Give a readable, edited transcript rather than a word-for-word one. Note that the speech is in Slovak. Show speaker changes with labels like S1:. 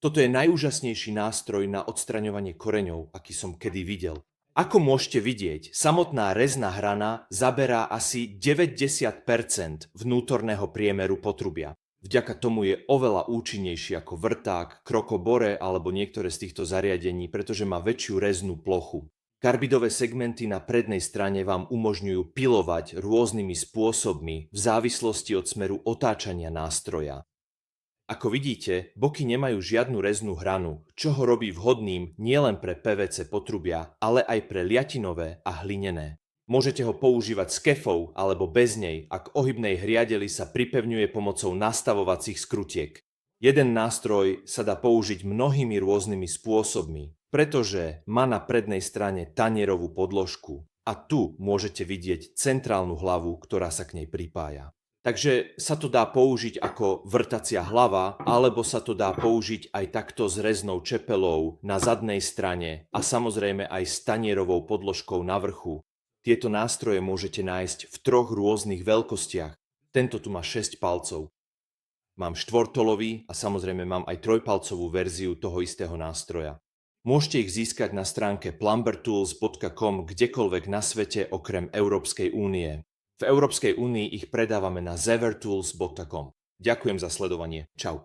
S1: Toto je najúžasnejší nástroj na odstraňovanie koreňov, aký som kedy videl. Ako môžete vidieť, samotná rezná hrana zaberá asi 90% vnútorného priemeru potrubia. Vďaka tomu je oveľa účinnejší ako vrták, krokobore alebo niektoré z týchto zariadení, pretože má väčšiu reznú plochu. Karbidové segmenty na prednej strane vám umožňujú pilovať rôznymi spôsobmi v závislosti od smeru otáčania nástroja. Ako vidíte, boky nemajú žiadnu reznú hranu, čo ho robí vhodným nielen pre PVC potrubia, ale aj pre liatinové a hlinené. Môžete ho používať s kefou alebo bez nej, ak ohybnej hriadeli sa pripevňuje pomocou nastavovacích skrutiek. Jeden nástroj sa dá použiť mnohými rôznymi spôsobmi, pretože má na prednej strane tanierovú podložku a tu môžete vidieť centrálnu hlavu, ktorá sa k nej pripája. Takže sa to dá použiť ako vrtacia hlava, alebo sa to dá použiť aj takto s reznou čepelou na zadnej strane a samozrejme aj s tanierovou podložkou na vrchu. Tieto nástroje môžete nájsť v 3 rôznych veľkostiach. Tento tu má 6 palcov. Mám štvortolový a samozrejme mám aj trojpalcovú verziu toho istého nástroja. Môžete ich získať na stránke plumbertools.com kdekoľvek na svete okrem Európskej únie. V Európskej únii ich predávame na zevertools.com. Ďakujem za sledovanie. Čau.